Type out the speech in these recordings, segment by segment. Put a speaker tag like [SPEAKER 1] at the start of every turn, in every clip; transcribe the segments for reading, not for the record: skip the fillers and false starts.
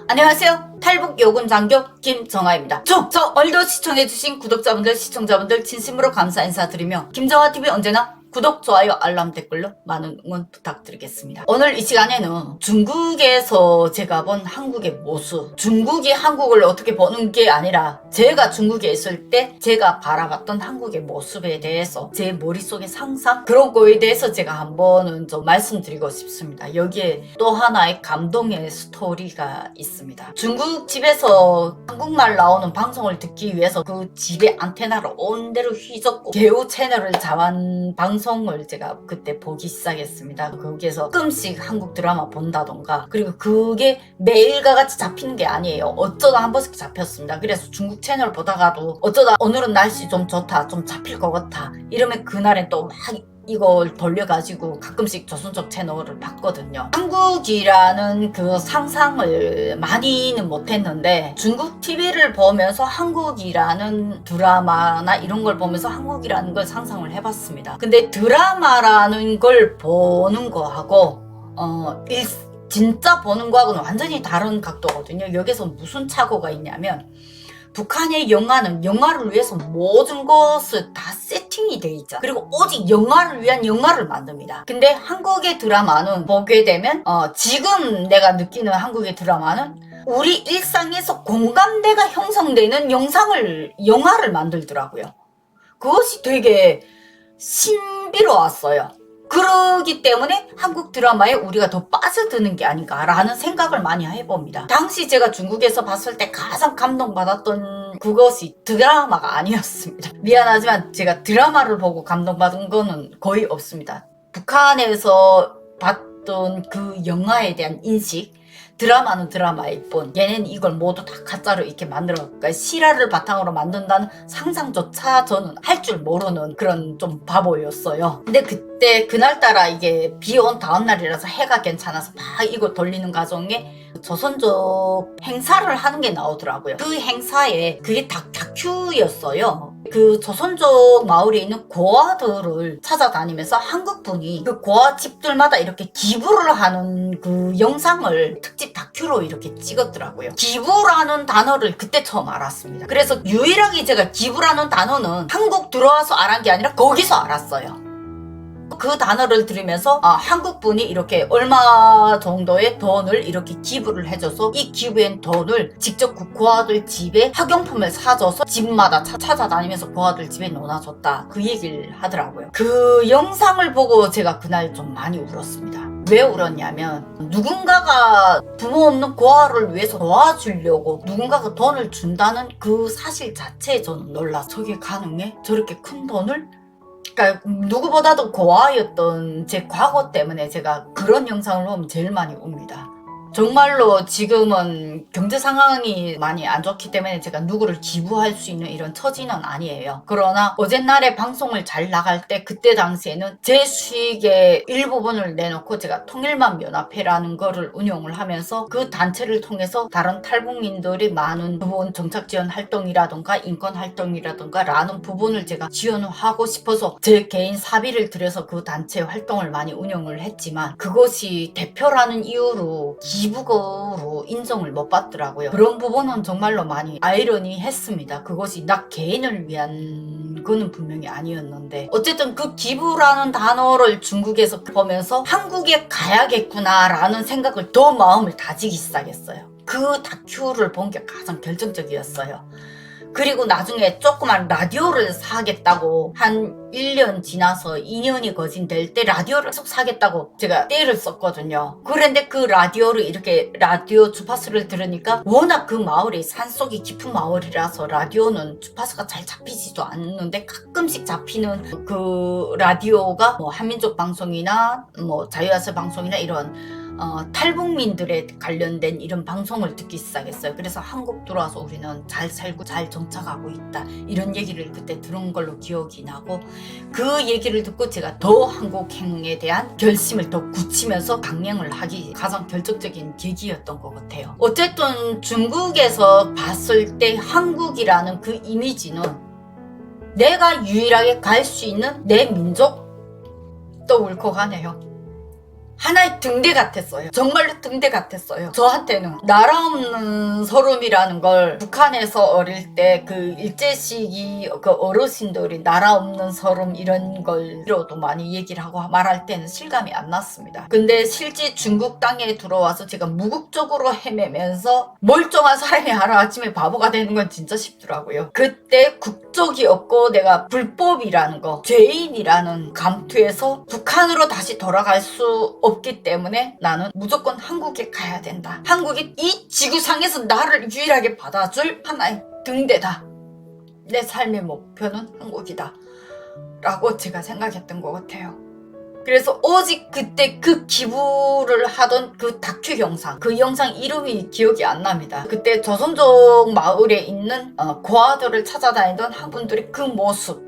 [SPEAKER 1] 안녕하세요. 탈북 요군 장교 김정아입니다. 저 오늘도 시청해주신 구독자분들, 시청자분들 진심으로 감사 인사드리며 김정아TV 언제나 구독, 좋아요, 알람, 댓글로 많은 응원 부탁드리겠습니다. 오늘 이 시간에는 중국에서 제가 본 한국의 모습, 중국이 한국을 어떻게 보는 게 아니라 제가 중국에 있을 때 제가 바라봤던 한국의 모습에 대해서 제 머릿속의 상상, 그런 거에 대해서 제가 한번은 좀 말씀드리고 싶습니다. 여기에 또 하나의 감동의 스토리가 있습니다. 중국 집에서 한국말 나오는 방송을 듣기 위해서 그 집의 안테나를 온 데로 휘젓고 개우 채널을 잡은 방송을 제가 그때 보기 시작했습니다. 거기에서 가끔씩 한국 드라마 본다던가, 그리고 그게 매일과 같이 잡히는 게 아니에요. 어쩌다 한 번씩 잡혔습니다. 그래서 중국 채널 보다가도 어쩌다 오늘은 날씨 좀 좋다, 좀 잡힐 것 같아 이러면 그날엔 또 막 이걸 돌려가지고 가끔씩 조선족 채널을 봤거든요. 한국이라는 그 상상을 많이는 못했는데 중국 TV를 보면서 한국이라는 드라마나 이런 걸 보면서 한국이라는 걸 상상을 해봤습니다. 근데 드라마라는 걸 보는 거하고 진짜 보는 거하고는 완전히 다른 각도거든요. 여기서 무슨 착오가 있냐면, 북한의 영화는 영화를 위해서 모든 것을 다 세팅이 돼 있잖아. 그리고 오직 영화를 위한 영화를 만듭니다. 근데 한국의 드라마는 보게 되면 지금 내가 느끼는 한국의 드라마는 우리 일상에서 공감대가 형성되는 영화를 만들더라고요. 그것이 되게 신비로웠어요. 그러기 때문에 한국 드라마에 우리가 더 빠져드는 게 아닌가라는 생각을 많이 해봅니다. 당시 제가 중국에서 봤을 때 가장 감동받았던 그것이 드라마가 아니었습니다. 미안하지만 제가 드라마를 보고 감동받은 거는 거의 없습니다. 북한에서 봤던 그 영화에 대한 인식, 드라마는 드라마일 뿐 얘는 이걸 모두 다 가짜로 이렇게 그러니까 실화를 바탕으로 만든다는 상상조차 저는 할 줄 모르는 그런 좀 바보였어요. 근데 그때 그날따라 이게 비 온 다음 날이라서 해가 괜찮아서 막 이거 돌리는 과정에 조선족 행사를 하는 게 나오더라고요. 그 행사에 그게 다큐였어요. 그 조선족 마을에 있는 고아들을 찾아다니면서 한국분이 그 고아 집들마다 이렇게 기부를 하는 그 영상을 특집 다큐로 이렇게 찍었더라고요. 기부라는 단어를 그때 처음 알았습니다. 그래서 유일하게 제가 기부라는 단어는 한국 들어와서 알은 게 아니라 거기서 알았어요. 그 단어를 들으면서 한국분이 이렇게 얼마 정도의 돈을 이렇게 기부를 해줘서 이 기부한 돈을 직접 그 고아들 집에 학용품을 사줘서 집마다 찾아다니면서 고아들 집에 놓아줬다, 그 얘기를 하더라고요. 그 영상을 보고 제가 그날 좀 많이 울었습니다. 왜 울었냐면, 누군가가 부모 없는 고아를 위해서 도와주려고 누군가가 돈을 준다는 그 사실 자체에 저는 놀라서, 저게 가능해? 저렇게 큰 돈을? 그러니까 누구보다도 고아였던 제 과거 때문에 제가 그런 영상을 보면 제일 많이 웁니다. 정말로 지금은 경제 상황이 많이 안 좋기 때문에 제가 누구를 기부할 수 있는 이런 처지는 아니에요. 그러나 어젯날에 방송을 잘 나갈 때 그때 당시에는 제 수익의 일부분을 내놓고 제가 통일만연합회라는 거를 운영을 하면서 그 단체를 통해서 다른 탈북민들이 많은 부분, 정착 지원 활동이라든가 인권 활동이라든가 라는 부분을 제가 지원을 하고 싶어서 제 개인 사비를 들여서 그 단체 활동을 많이 운영을 했지만, 그것이 대표라는 이유로 기부금으로 인정을 못 받더라고요. 그런 부분은 정말로 많이 아이러니했습니다. 그것이 나 개인을 위한 거는 분명히 아니었는데, 어쨌든 그 기부라는 단어를 중국에서 보면서 한국에 가야겠구나 라는 생각을 더 마음을 다지기 시작했어요. 그 다큐를 본 게 가장 결정적이었어요. 그리고 나중에 조그만 라디오를 사겠다고 한 1년 지나서 2년이 거진 될 때 라디오를 계속 사겠다고 제가 떼를 썼거든요. 그런데 그 라디오를 이렇게 라디오 주파수를 들으니까 워낙 그 마을이 산속이 깊은 마을이라서 라디오는 주파수가 잘 잡히지도 않는데 가끔씩 잡히는 그 라디오가 뭐 한민족 방송이나 뭐 자유아세 방송이나 이런 탈북민들에 관련된 이런 방송을 듣기 시작했어요. 그래서 한국 들어와서 우리는 잘 살고 잘 정착하고 있다, 이런 얘기를 그때 들은 걸로 기억이 나고, 그 얘기를 듣고 제가 더 한국행에 대한 결심을 더 굳히면서 강령을 하기 가장 결정적인 계기였던 것 같아요. 어쨌든 중국에서 봤을 때 한국이라는 그 이미지는 내가 유일하게 갈 수 있는 내 민족, 또 울컥하네요. 하나의 등대 같았어요. 정말로 등대 같았어요. 저한테는 나라 없는 서름이라는 걸 북한에서 어릴 때 그 일제시기 그 어르신들이 나라 없는 서름 이런 걸로도 많이 얘기를 하고 말할 때는 실감이 안 났습니다. 근데 실제 중국 땅에 들어와서 제가 무국적으로 헤매면서 멀쩡한 사람이 하루아침에 바보가 되는 건 진짜 쉽더라고요. 그때 국적이 없고 내가 불법이라는 거, 죄인이라는 감투에서 북한으로 다시 돌아갈 수 없기 때문에 나는 무조건 한국에 가야 된다. 한국이 이 지구상에서 나를 유일하게 받아줄 하나의 등대다. 내 삶의 목표는 한국이다. 라고 제가 생각했던 것 같아요. 그래서 오직 그때 그 기부를 하던 그 다큐 영상, 그 영상 이름이 기억이 안 납니다. 그때 조선족 마을에 있는 고아들을 찾아다니던 한 분들의 그 모습,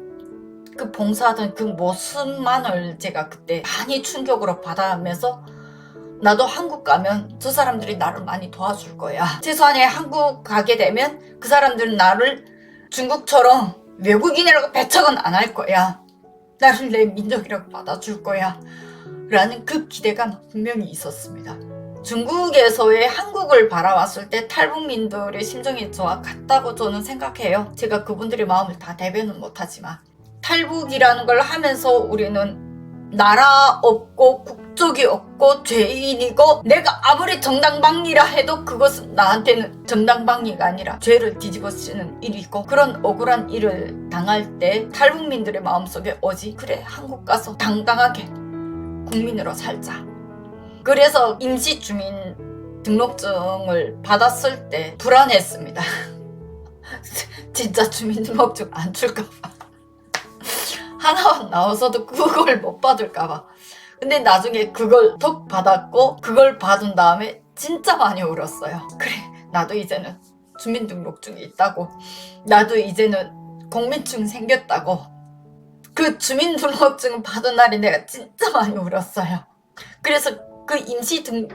[SPEAKER 1] 그 봉사하던 그 모습만을 제가 그때 많이 충격으로 받아가면서 나도 한국 가면 저 사람들이 나를 많이 도와줄 거야. 최소한에 한국 가게 되면 그 사람들은 나를 중국처럼 외국인이라고 배척은 안 할 거야. 나를 내 민족이라고 받아줄 거야 라는 그 기대가 분명히 있었습니다. 중국에서의 한국을 바라봤을 때 탈북민들의 심정이 저와 같다고 저는 생각해요. 제가 그분들의 마음을 다 대변은 못하지만 탈북이라는 걸 하면서 우리는 나라 없고 국적이 없고 죄인이고 내가 아무리 정당방위라 해도 그것은 나한테는 정당방위가 아니라 죄를 뒤집어 쓰는 일이고 그런 억울한 일을 당할 때 탈북민들의 마음속에 오지 그래 한국 가서 당당하게 국민으로 살자. 그래서 임시주민 등록증을 받았을 때 불안했습니다. 진짜 주민등록증 안 줄까봐. 하나 나와서도 그걸 못 받을까봐. 근데 나중에 그걸 톡 받았고 그걸 받은 다음에 진짜 많이 울었어요. 그래 나도 이제는 주민등록증이 있다고, 나도 이제는 공민증 생겼다고. 그 주민등록증 받은 날이 내가 진짜 많이 울었어요. 그래서 그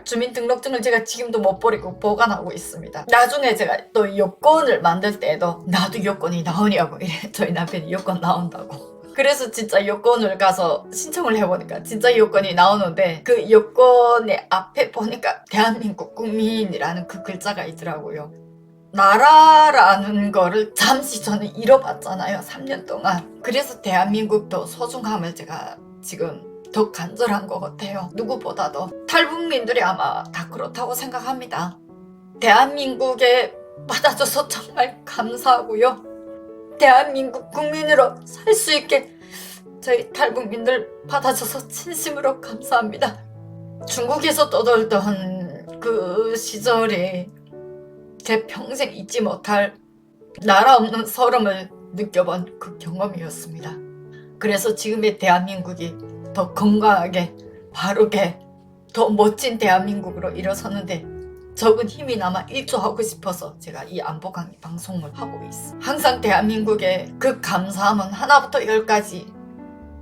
[SPEAKER 1] 주민등록증을 제가 지금도 못 버리고 보관하고 있습니다. 나중에 제가 또 여권을 만들 때에도 나도 여권이 나오냐고 이래. 저희 남편이 여권 나온다고. 그래서 진짜 여권을 가서 신청을 해보니까 진짜 여권이 나오는데 그 여권의 앞에 보니까 대한민국 국민이라는 그 글자가 있더라고요. 나라라는 거를 잠시 저는 잃어봤잖아요. 3년 동안. 그래서 대한민국도 소중함을 제가 지금 더 간절한 것 같아요. 누구보다도. 탈북민들이 아마 다 그렇다고 생각합니다. 대한민국에 받아줘서 정말 감사하고요. 대한민국 국민으로 살 수 있게 저희 탈북민들 받아줘서 진심으로 감사합니다. 중국에서 떠돌던 그 시절에 제 평생 잊지 못할 나라 없는 서름을 느껴본 그 경험이었습니다. 그래서 지금의 대한민국이 더 건강하게 바르게 더 멋진 대한민국으로 일어서는데 적은 힘이 남아 일조하고 싶어서 제가 이 안보 강의 방송을 하고 있습니다. 항상 대한민국의 그 감사함은 하나부터 10까지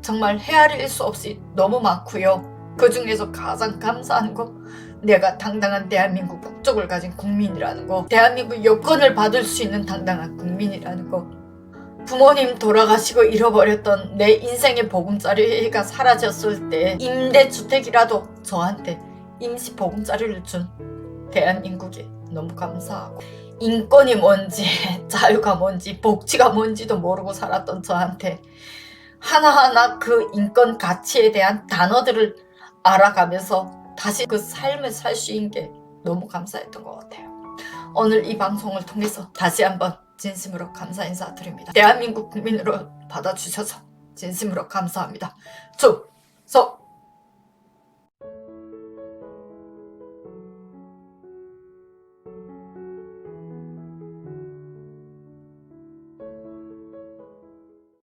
[SPEAKER 1] 정말 헤아릴 수 없이 너무 많고요. 그 중에서 가장 감사한 거 내가 당당한 대한민국 국적을 가진 국민이라는 거, 대한민국 여권을 받을 수 있는 당당한 국민이라는 거, 부모님 돌아가시고 잃어버렸던 내 인생의 보금자리가 사라졌을 때 임대주택이라도 저한테 임시 보금자리를 준 대한민국에 너무 감사하고, 인권이 뭔지 자유가 뭔지 복지가 뭔지도 모르고 살았던 저한테 하나하나 그 인권 가치에 대한 단어들을 알아가면서 다시 그 삶을 살 수 있는 게 너무 감사했던 것 같아요. 오늘 이 방송을 통해서 다시 한번 진심으로 감사 인사드립니다. 대한민국 국민으로 받아주셔서 진심으로 감사합니다. 충성!